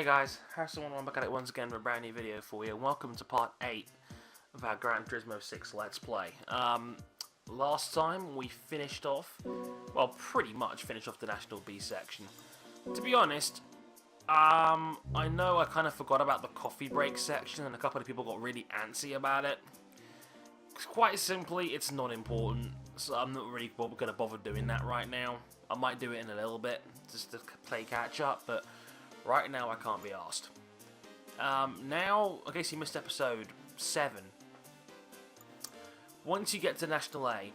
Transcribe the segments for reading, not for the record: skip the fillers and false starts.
Hey guys, Harrison I'm back at it once again with a brand new video for you. Welcome to part 8 of our Gran Turismo 6 Let's Play. Last time we finished off, well pretty much finished off the National B section. To be honest, I know I kind of forgot about the coffee break section and a couple of people got really antsy about it. Quite simply, it's not important, so I'm not really going to bother doing that right now. I might do it in a little bit, just to play catch up, but right now I can't be asked. Now, I guess you missed episode 7. Once you get to National A,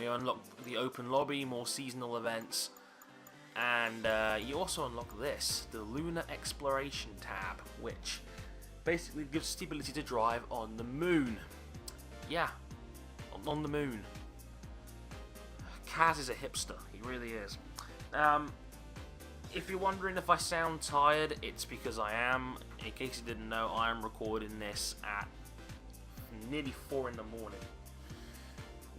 you unlock the open lobby, more seasonal events, and you also unlock this, the Lunar Exploration tab, which basically gives us the ability to drive on the moon. Yeah, on the moon. Kaz is a hipster, he really is. If you're wondering if I sound tired, it's because I am. In case you didn't know, I am recording this at nearly 4 in the morning.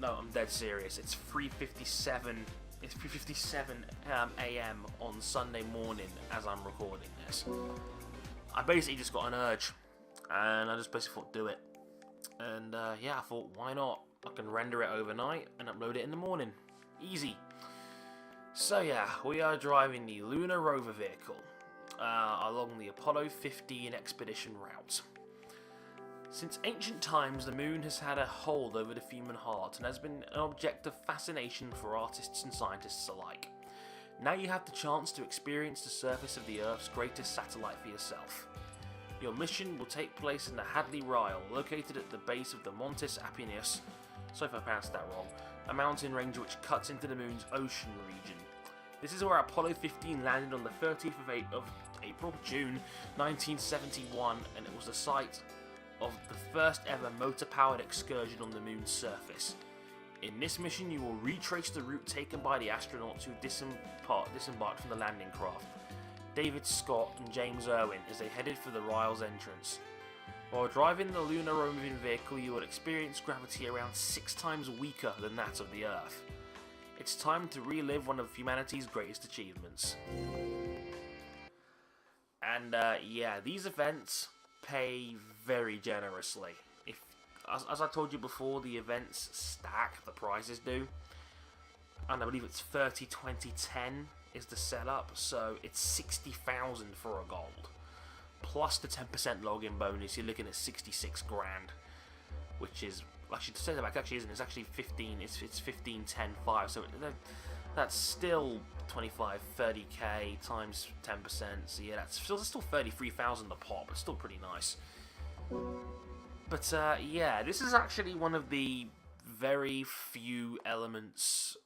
No, I'm dead serious. It's 3:57. It's 3:57 a.m. on Sunday morning as I'm recording this. I basically just got an urge, and I just basically thought, do it. And yeah, I thought, why not? I can render it overnight and upload it in the morning. Easy. So yeah, we are driving the Lunar Rover vehicle along the Apollo 15 expedition route. Since ancient times, the moon has had a hold over the human heart and has been an object of fascination for artists and scientists alike. Now you have the chance to experience the surface of the Earth's greatest satellite for yourself. Your mission will take place in the Hadley Ryle, located at the base of the Montes Apenninus, sorry if I pronounced that wrong, a mountain range which cuts into the moon's ocean region. This is where Apollo 15 landed on the 30th of June 1971, and it was the site of the first ever motor-powered excursion on the moon's surface. In this mission, you will retrace the route taken by the astronauts who disembarked from the landing craft, David Scott and James Irwin, as they headed for the Ryle's entrance. While driving the lunar roving vehicle, you will experience gravity around 6 times weaker than that of the Earth. It's time to relive one of humanity's greatest achievements. And yeah, these events pay very generously. As I told you before, the events stack, the prizes do. And I believe it's 30, 20, 10 is the setup, so it's 60,000 for a gold. Plus the 10% login bonus, you're looking at 66 grand, which is, actually to say that back, actually isn't, it's actually 15, it's 15, 10, 5, so that's still 25, 30k times 10%, so yeah, that's still 33,000 a pop, it's still pretty nice. But yeah, this is actually one of the very few elements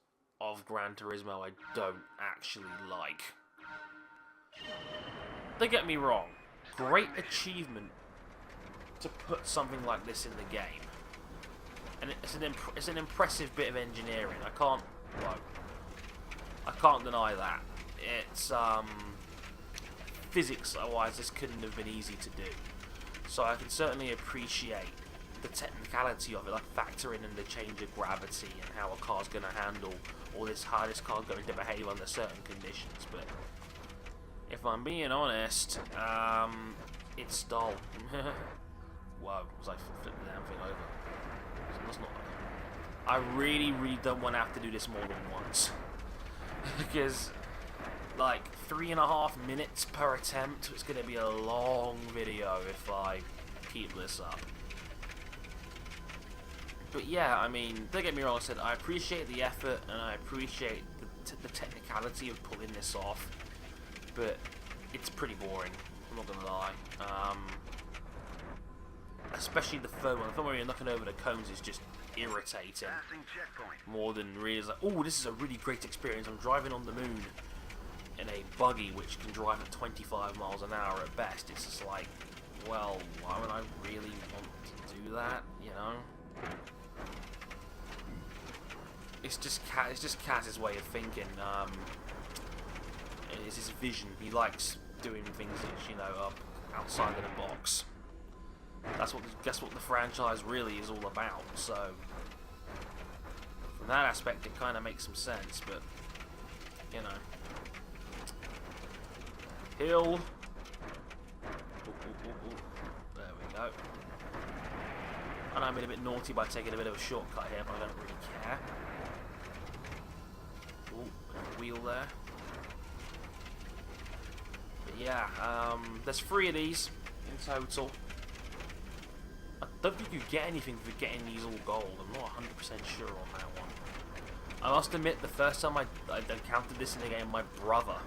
of Gran Turismo I don't actually like. Don't get me wrong, great achievement to put something like this in the game, and it's an impressive bit of engineering. I can't deny that. It's physics-wise, this couldn't have been easy to do. So I can certainly appreciate the technicality of it, like factoring in the change of gravity and how a car's going to handle all this, how this car's going to behave under certain conditions. But if I'm being honest, it's dull. Whoa, was I flipping the damn thing over? That's not. I really don't want to have to do this more than once. Because, like, 3.5 minutes per attempt, it's going to be a long video if I keep this up. But yeah, I mean, don't get me wrong, I said I appreciate the effort and I appreciate the technicality of pulling this off, but it's pretty boring, I'm not going to lie. Especially the third one. The third one where you're knocking over the cones is just irritating. More than really like, oh, this is a really great experience. I'm driving on the moon in a buggy which can drive at 25 miles an hour at best. It's just like, well, why would I really want to do that, you know? It's just Kaz's way of thinking. It's his vision. He likes doing things that, you know, up outside of the box. That's what the franchise really is all about. So from that aspect, it kind of makes some sense. But you know, hill. Ooh. There we go. I know I'm being a bit naughty by taking a bit of a shortcut here, but I don't really care. Ooh, wheel there. But yeah, there's 3 of these in total. I don't think you get anything for getting these all gold. I'm not 100% sure on that one. I must admit, the first time I encountered this in the game, my brother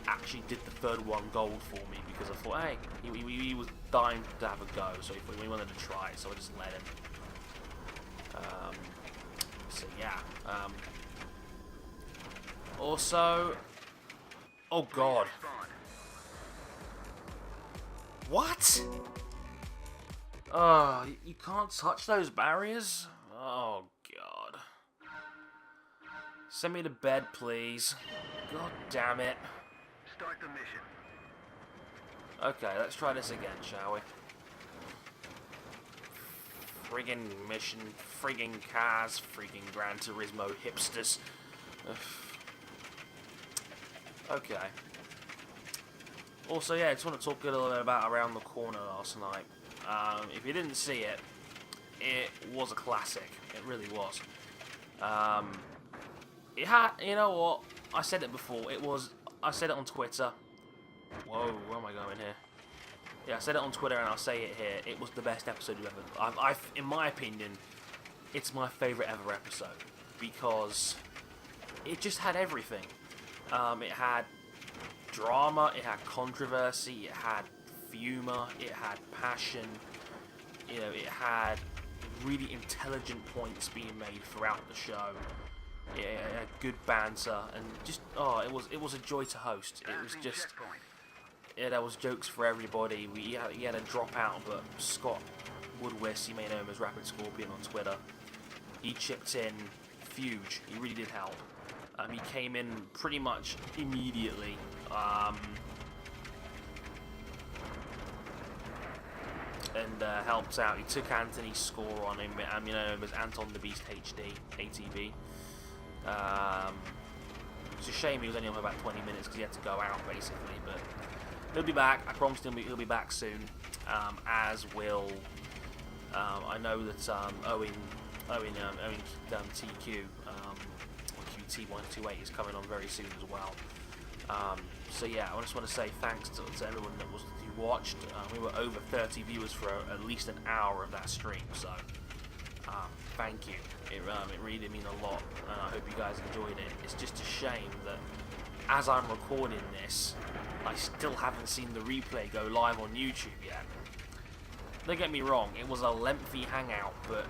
actually did the 3rd one gold for me because I thought, hey, he was dying to have a go, so we wanted to try it, so I just let him. So yeah. Also, oh god, what? Oh, you can't touch those barriers? Oh god. Send me to bed, please. God damn it. Start the mission. Okay, let's try this again, shall we? Friggin' mission, friggin' cars, friggin' Gran Turismo hipsters. Ugh. Okay. Also, yeah, I just want to talk a little bit about Around the Corner last night. If you didn't see it, it was a classic. It really was. It had, you know what? I said it before. I said it on Twitter. Whoa, where am I going here? Yeah, I said it on Twitter and I'll say it here. It was the best episode you've ever... in my opinion, it's my favourite ever episode. Because it just had everything. It had drama, it had controversy, it had humour, it had passion. You know, it had really intelligent points being made throughout the show. It had good banter and just it was a joy to host. It was just there was jokes for everybody. He had a dropout, but Scott Woodwest, you may know him as Rapid Scorpion on Twitter. He chipped in huge. He really did help. He came in pretty much immediately. And helped out. He took Anthony's score on him. You know him as Anton the Beast HD, ATB. It's a shame he was only on for about 20 minutes because he had to go out basically, but he'll be back. I promised him he'll be back soon. As will I know that Owen TQ QT128 is coming on very soon as well. So yeah, I just want to say thanks to everyone who watched. We were over 30 viewers for at least an hour of that stream, so thank you. It really did mean a lot, and I hope you guys enjoyed it. It's just a shame that as I'm recording this, I still haven't seen the replay go live on YouTube yet. Don't get me wrong, it was a lengthy hangout, but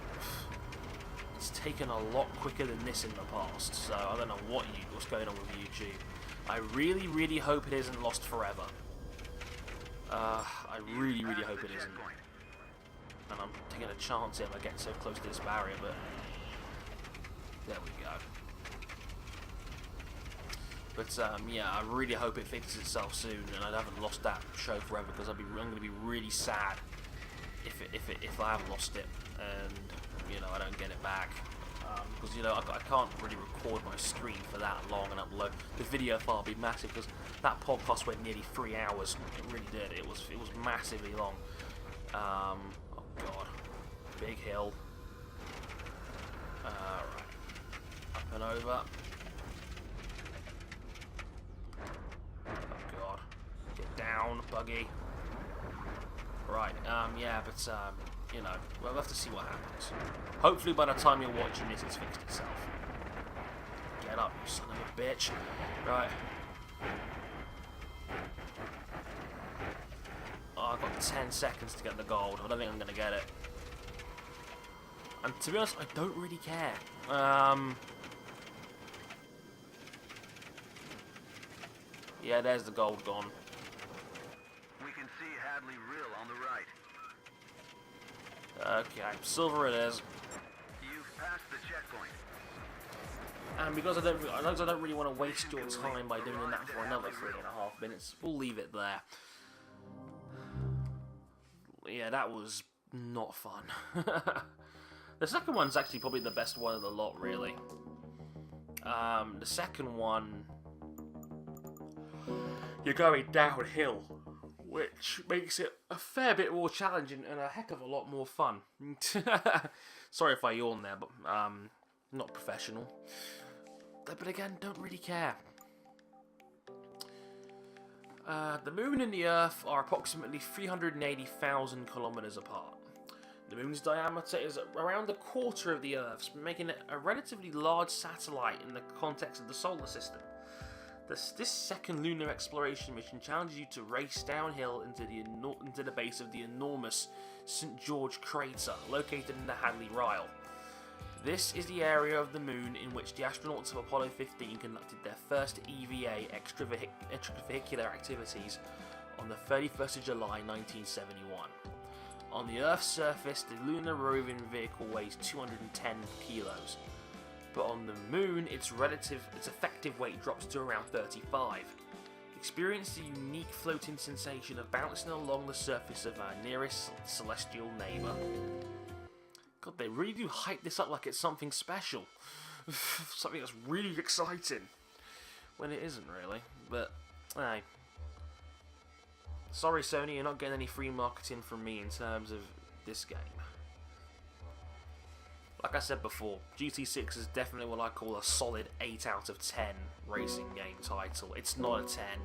it's taken a lot quicker than this in the past, so I don't know what's going on with YouTube. I really, really hope it isn't lost forever. I really, really hope it isn't. And I'm taking a chance if I get so close to this barrier, but there we go. But yeah, I really hope it fixes itself soon, and I haven't lost that show forever, because I'm going to be really sad if I have lost it and you know I don't get it back. Because you know I can't really record my screen for that long and upload the video file. Would be massive because that podcast went nearly 3 hours. It really did. It was massively long. Oh god, big hill. Right, up and over. Oh god, get down, buggy. Right, yeah, but you know, we'll have to see what happens. Hopefully by the time you're watching this, it's fixed itself. Get up, you son of a bitch. Right. Oh, I've got 10 seconds to get the gold. I don't think I'm going to get it. And to be honest, I don't really care. Yeah, there's the gold gone. We can see Hadley Rill on the right. Okay, silver it is. You've passed the checkpoint. And because I don't really want to waste your time by doing that for another 3.5 minutes, we'll leave it there. Yeah, that was not fun. The second one's actually probably the best one of the lot, really. The second one, you're going downhill, which makes it a fair bit more challenging and a heck of a lot more fun. Sorry if I yawn there, but not professional. But again, don't really care. The Moon and the Earth are approximately 380,000 kilometers apart. The Moon's diameter is around a quarter of the Earth's, making it a relatively large satellite in the context of the solar system. This second lunar exploration mission challenges you to race downhill into the base of the enormous St. George crater, located in the Hadley Ryle. This is the area of the Moon in which the astronauts of Apollo 15 conducted their first EVA extravehicular activities on the 31st of July 1971. On the Earth's surface, the lunar roving vehicle weighs 210 kilos, but on the Moon, its effective weight drops to around 35. Experience the unique floating sensation of bouncing along the surface of our nearest celestial neighbour. God, they really do hype this up like it's something special. Something that's really exciting. When it isn't really, but hey. Sorry Sony, you're not getting any free marketing from me in terms of this game. Like I said before, GT6 is definitely what I call a solid 8 out of 10 racing game title. It's not a 10.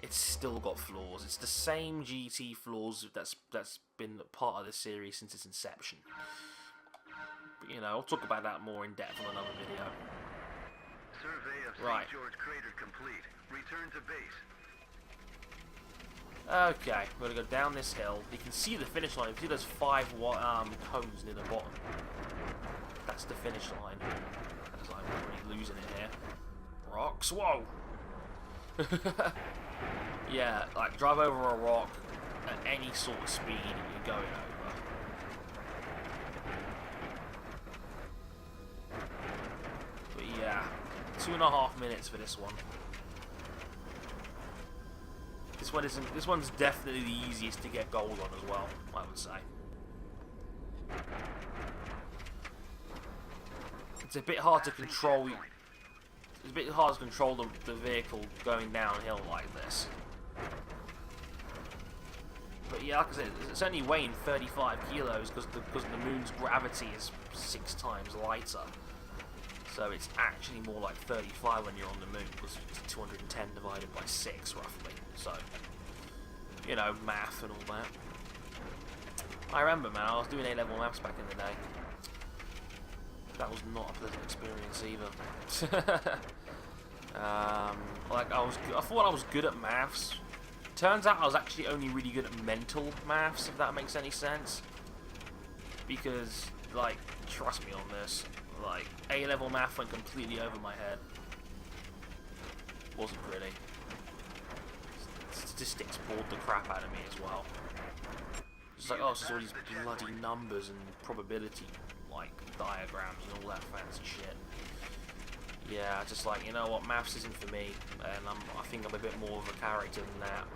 It's still got flaws. It's the same GT flaws that's been part of the series since its inception. But, you know, I'll talk about that more in depth on another video. Survey of Right. St. George crater complete. Return to base. Okay, we're gonna go down this hill. You can see the finish line. You can see those 5 cones near the bottom. That's the finish line. Because I'm really losing it here. Rocks, whoa! Yeah, like drive over a rock at any sort of speed you're going over. But yeah, 2.5 minutes for this one. This one's definitely the easiest to get gold on as well, I would say. It's a bit hard to control. It's a bit hard to control the vehicle going downhill like this. But yeah, like I said, it's only weighing 35 kilos because the Moon's gravity is 6 times lighter. So it's actually more like 35 when you're on the Moon, because it's 210 divided by 6 roughly. So, you know, math and all that. I remember, man, I was doing A-level maths back in the day. That was not a pleasant experience either. Like I thought I was good at maths. Turns out I was actually only really good at mental maths, if that makes any sense. Because, like, trust me on this, like, A-level math went completely over my head. Wasn't pretty. Statistics bored the crap out of me as well. It's like, oh, it's just all these bloody numbers and probability, like, diagrams and all that fancy shit. Yeah, just like, you know what, maths isn't for me, and I think I'm a bit more of a character than that.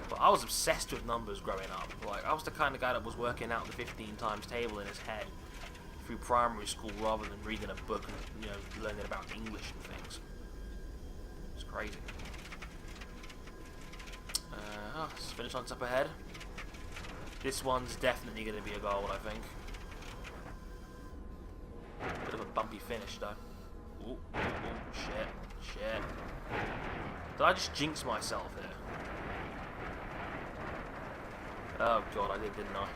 But I was obsessed with numbers growing up. Like, I was the kind of guy that was working out the 15 times table in his head through primary school rather than reading a book and, you know, learning about English and things. It's crazy. Let's finish on top ahead. This one's definitely going to be a gold, I think. Bit of a bumpy finish, though. Ooh, shit. Did I just jinx myself here? Oh god, I did, didn't I?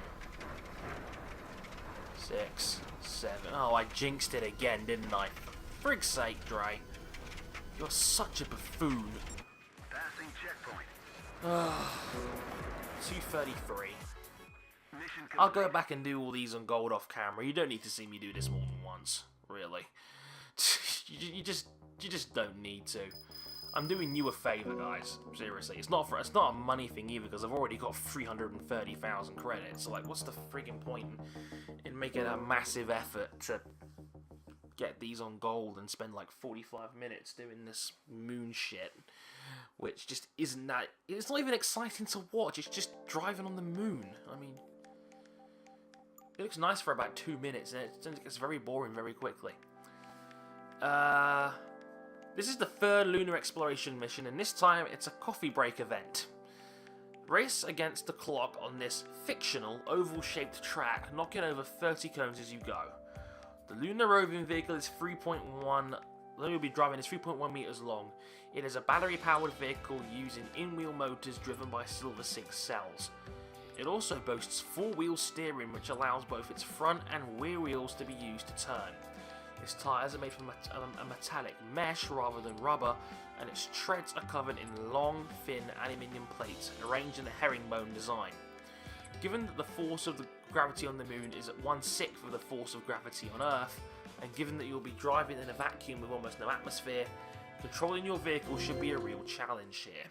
6, 7. Oh, I jinxed it again, didn't I? For frig's sake, Dre. You're such a buffoon. Passing checkpoint. 233. Mission I'll complete. go back and do all these on gold off camera. You don't need to see me do this more than once, really. you just don't need to. I'm doing you a favour, guys. Seriously, it's not a money thing either, because I've already got 330,000 credits. So, like, what's the friggin' point in making a massive effort to get these on gold and spend like 45 minutes doing this moon shit, which just isn't that. It's not even exciting to watch. It's just driving on the moon. I mean, it looks nice for about 2 minutes, and it gets very boring very quickly. This is the third lunar exploration mission, and this time it's a coffee break event. Race against the clock on this fictional, oval-shaped track, knocking over 30 cones as you go. The lunar roving vehicle is 3.1. You'll be driving is 3.1 meters long. It is a battery-powered vehicle using in-wheel motors driven by silver 6 cells. It also boasts 4-wheel steering, which allows both its front and rear wheels to be used to turn. Its tyres are made from a metallic mesh rather than rubber, and its treads are covered in long, thin aluminium plates arranged in a herringbone design. Given that the force of the gravity on the moon is at 1/6 of the force of gravity on Earth, and given that you'll be driving in a vacuum with almost no atmosphere, controlling your vehicle should be a real challenge here.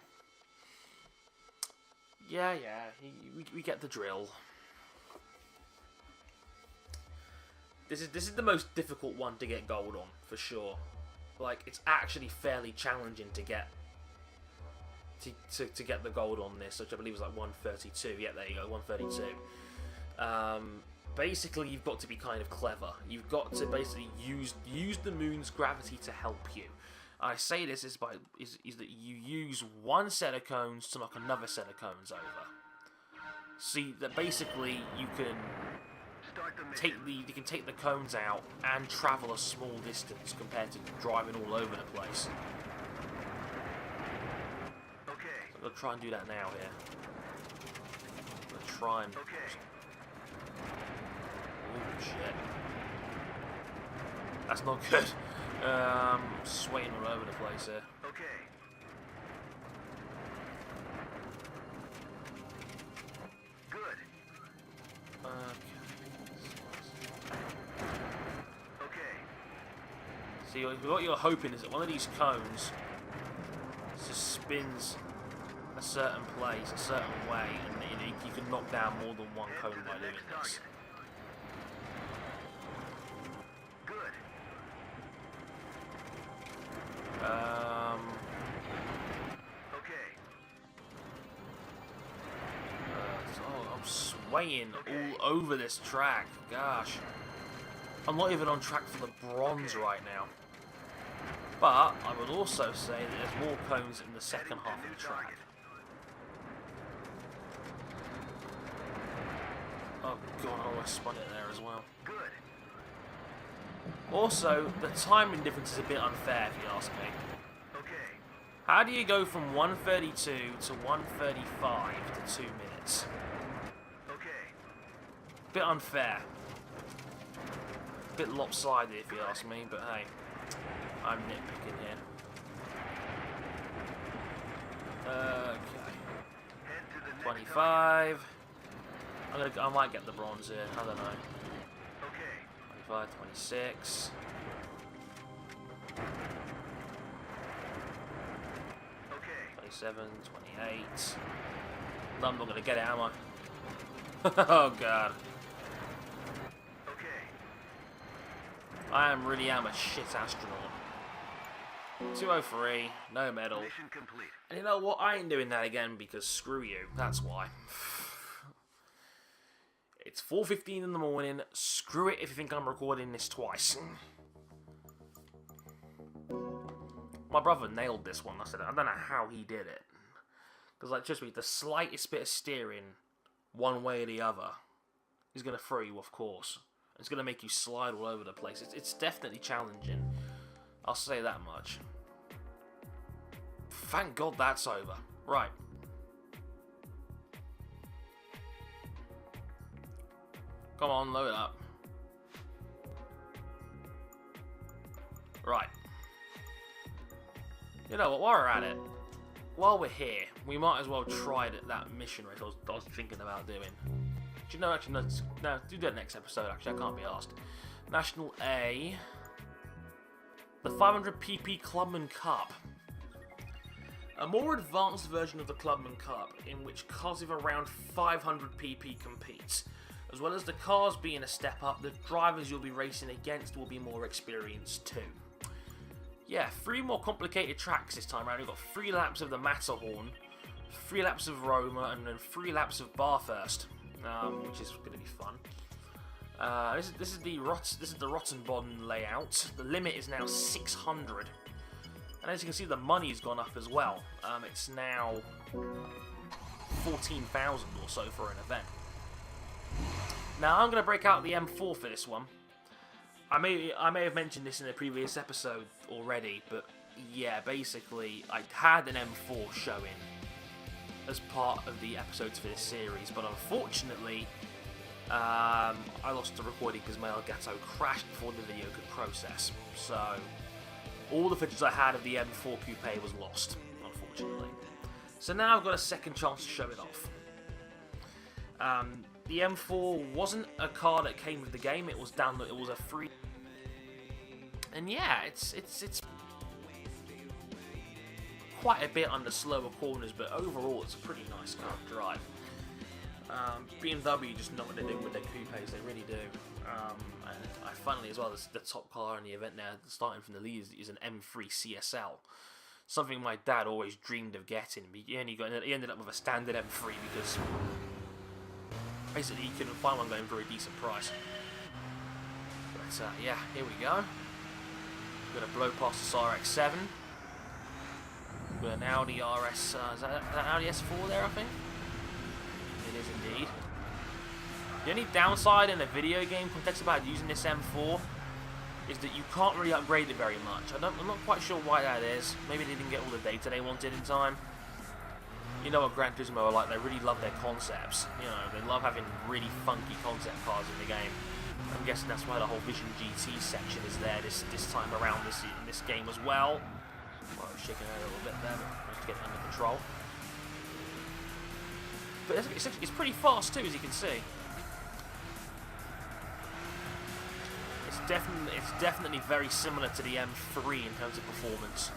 Yeah, we get the drill. This is the most difficult one to get gold on, for sure. Like, it's actually fairly challenging to get to get the gold on this, which I believe is like 132. Yeah, there you go, 132. Basically, you've got to be kind of clever. You've got to basically use the moon's gravity to help you. I say this is that you use one set of cones to knock another set of cones over. See that basically you can take the cones out and travel a small distance compared to driving all over the place. Okay. So I'm gonna try and do that now here. I'm gonna try and. Okay. Oh shit. That's not good. Swaying all over the place here. Okay. Good. Okay. See, what you're hoping is that one of these cones just spins a certain place, a certain way, and you can knock down more than one cone by doing this. Okay. I'm swaying all over this track. Gosh. I'm not even on track for the bronze right now. But I would also say that there's more cones in the second half of the track. Oh god, I almost spun it there as well. Good. Also, the timing difference is a bit unfair if you ask me. Okay. How do you go from 132 to 135 to 2 minutes? Okay. Bit unfair. Bit lopsided if you ask me, but hey, I'm nitpicking here. Okay. Head to the next 25. I might get the bronze here, I don't know. Okay. 25, 26. Okay. 27, 28. No, I'm not going to get it, am I? Oh, God. Okay. I am a shit astronaut. 203, no medal. Mission complete. And you know what? I ain't doing that again because screw you. That's why. It's 4:15 in the morning. Screw it if you think I'm recording this twice. My brother nailed this one. I don't know how he did it. Because, like, just the slightest bit of steering one way or the other is going to throw you off course. It's going to make you slide all over the place. It's definitely challenging. I'll say that much. Thank God that's over. Right. Come on, load it up. Right. You know what, while we're at it, while we're here, we might as well try that mission race I was thinking about doing. Do you know, actually, no, do that next episode, actually, I can't be asked. National A. The 500 pp Clubman Cup. A more advanced version of the Clubman Cup, in which cars with around 500 pp competes. As well as the cars being a step up, the drivers you'll be racing against will be more experienced too. Yeah, 3 more complicated tracks this time around. We've got 3 laps of the Matterhorn, 3 laps of Roma, and then 3 laps of Bathurst, which is going to be fun. This is the Rottenbodden layout. The limit is now 600. And as you can see, the money's gone up as well. It's now 14,000 or so for an event. Now I'm going to break out the M4 for this one. I may have mentioned this in a previous episode already, but yeah, basically I had an M4 showing as part of the episodes for this series, but unfortunately I lost the recording because my Elgato crashed before the video could process. So all the footage I had of the M4 Coupe was lost, unfortunately. So now I've got a second chance to show it off. The M4 wasn't a car that came with the game; it was download. It was a free. And yeah, it's quite a bit under slower corners, but overall it's a pretty nice car to drive. BMW just know what they're doing with their coupes; they really do. And I finally, as well, the top car in the event now, starting from the lead, is an M3 CSL. Something my dad always dreamed of getting. He ended up with a standard M3 because basically he couldn't find one going for a decent price. But yeah, here we go. We're going to blow past this RX-7. We've got an Audi RS, is that an Audi S4 there, I think? It is indeed. The only downside in a video game context about using this M4 is that you can't really upgrade it very much. I'm not quite sure why that is. Maybe they didn't get all the data they wanted in time. You know what Gran Turismo are like, they really love their concepts. You know, they love having really funky concept cars in the game. I'm guessing that's why the whole Vision GT section is there this time around in this game as well. Well, I'm shaking it a little bit there, but managed to get it under control. But it's pretty fast too, as you can see. It's definitely very similar to the M3 in terms of performance.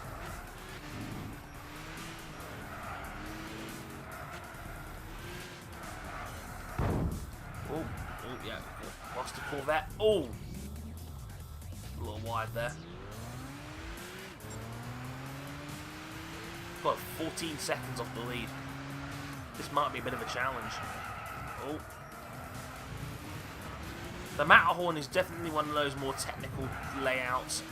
Oh, yeah, lost the Corvette. Oh, a little wide there. Got 14 seconds off the lead. This might be a bit of a challenge. Oh. The Matterhorn is definitely one of those more technical layouts.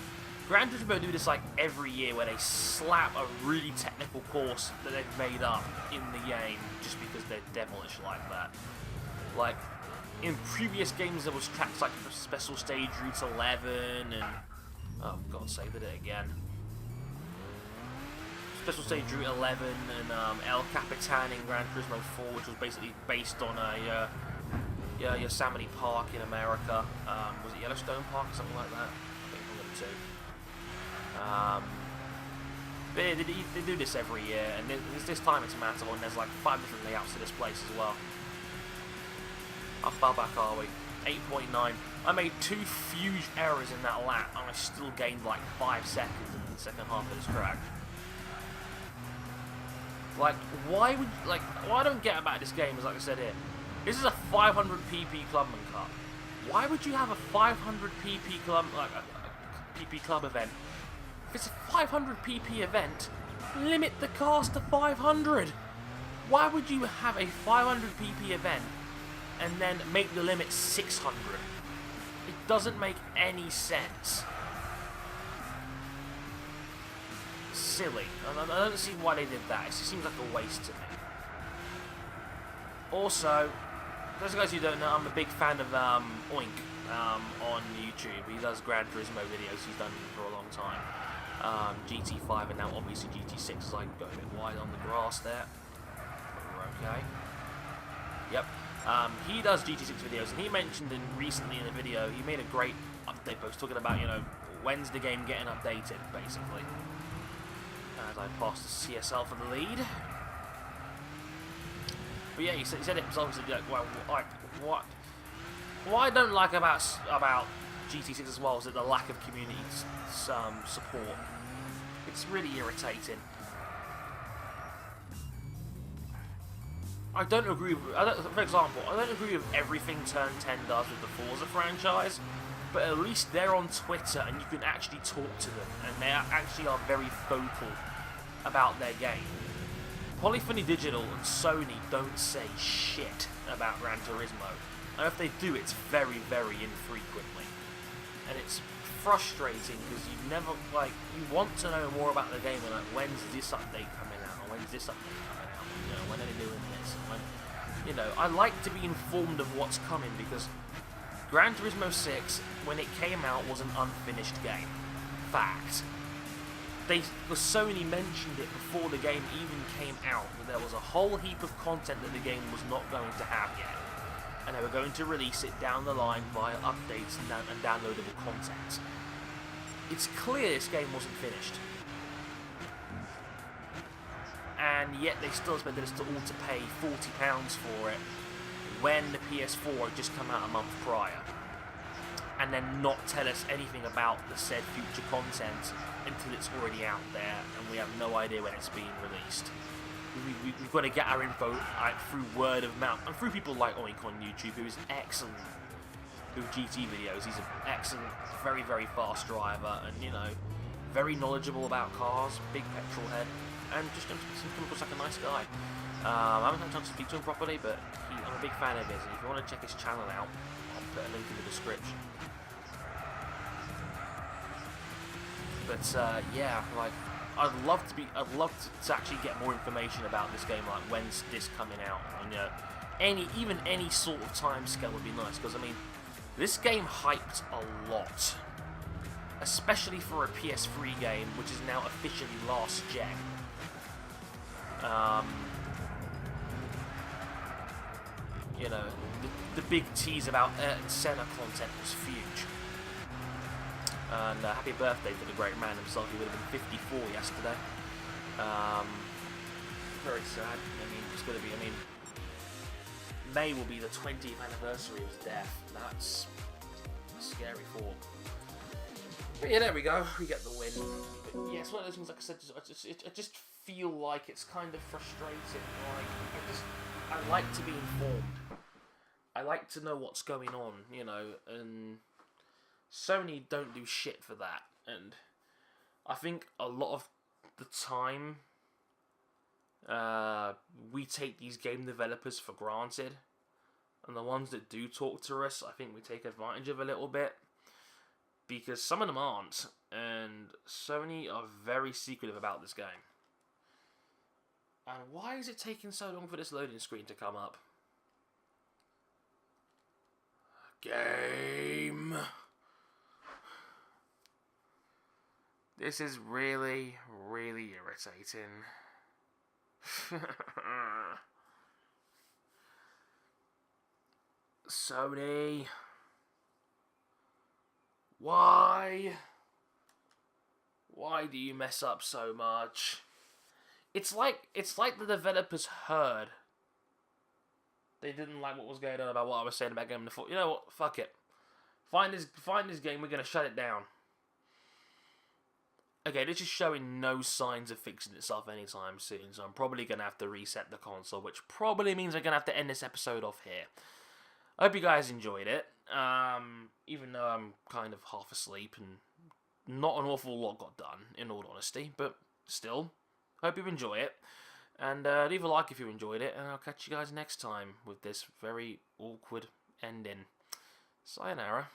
Gran Turismo do this like every year where they slap a really technical course that they've made up in the game just because they're devilish like that. Like, in previous games there was tracks like the Special Stage Route 11 and... oh, God's sake, did it again. Special Stage Route 11 and El Capitan in Gran Turismo 4, which was basically based on a... Yosemite Park in America. Was it Yellowstone Park or something like that? I think one of the two. But yeah, they do this every year, and this time it's Matterhorn. There's like 5 different layouts to this place as well. How far back are we? 8.9. I made 2 huge errors in that lap, and I still gained like 5 seconds in the second half of this track. Like, why would what I don't get about this game is, like I said here, this is a 500 pp Clubman Cup. Why would you have a 500 pp club, like a pp club event? If it's a 500 pp event, limit the cars to 500. Why would you have a 500 pp event and then make the limit 600? It doesn't make any sense. Silly. I don't see why they did that. It seems like a waste to me. Also, those guys who don't know, I'm a big fan of Oink on YouTube. He does Gran Turismo videos. He's done them for a long time. GT5 and now obviously GT6 as I go a bit wide on the grass there. We're okay. Yep. He does GT6 videos, and he mentioned recently in a video, he made a great update post talking about, you know, when's the game getting updated, basically. As I pass the CSL for the lead. But yeah, he said it himself. He said, like, well, what I don't like about GT6 as well is that the lack of community support. It's really irritating. I don't agree with, for example, I don't agree with everything Turn 10 does with the Forza franchise, but at least they're on Twitter and you can actually talk to them, and they actually are very vocal about their game. Polyphony Digital and Sony don't say shit about Gran Turismo, and if they do, it's very, very infrequently. and it's frustrating because you never, like, you want to know more about the game, and like, when's this update coming out, or when's this update coming out, you know, when are they doing this, and when, you know, I like to be informed of what's coming, because Gran Turismo 6, when it came out, was an unfinished game. Fact. Sony mentioned it before the game even came out, that there was a whole heap of content that the game was not going to have yet, and they were going to release it down the line via updates and downloadable content. It's clear this game wasn't finished, and yet they still expected us to all to pay £40 for it when the PS4 had just come out a month prior, and then not tell us anything about the said future content until it's already out there, and we have no idea when it's being released. We've got to get our info through word of mouth, and through people like Oink on YouTube, who is excellent with GT videos. He's an excellent, very, very fast driver, and, you know, very knowledgeable about cars, big petrol head, and just comes across like a nice guy. I haven't had a chance to speak to him properly, but I'm a big fan of his, and if you want to check his channel out, I'll put a link in the description. But yeah, like, I'd love to actually get more information about this game, like when's this coming out, and you know, even any sort of time scale would be nice, because I mean, this game hyped a lot, especially for a PS3 game, which is now officially last gen. You know, the big tease about Ayrton Senna content was huge. And happy birthday to the great man himself. He would have been 54 yesterday. Very sad. I mean, it's going to be, I mean, May will be the 20th anniversary of his death. That's a scary thought. But yeah, there we go. We get the win. But yeah, it's one of those things, like I said, I just feel like it's kind of frustrating. Like, I like to be informed. I like to know what's going on, you know, and Sony don't do shit for that, and I think a lot of the time we take these game developers for granted, and the ones that do talk to us, I think we take advantage of a little bit, because some of them aren't, and Sony are very secretive about this game. And why is it taking so long for this loading screen to come up? Game. This is really, really irritating. Sony. Why? Why do you mess up so much? It's like the developers heard. They didn't like what was going on about what I was saying about Game of the You know what? Fuck it. Find this game. We're gonna shut it down. Okay, this is showing no signs of fixing itself anytime soon, so I'm probably going to have to reset the console, which probably means I'm going to have to end this episode off here. I hope you guys enjoyed it, even though I'm kind of half asleep and not an awful lot got done, in all honesty, but still, hope you enjoy it, and leave a like if you enjoyed it, and I'll catch you guys next time with this very awkward ending. Sayonara.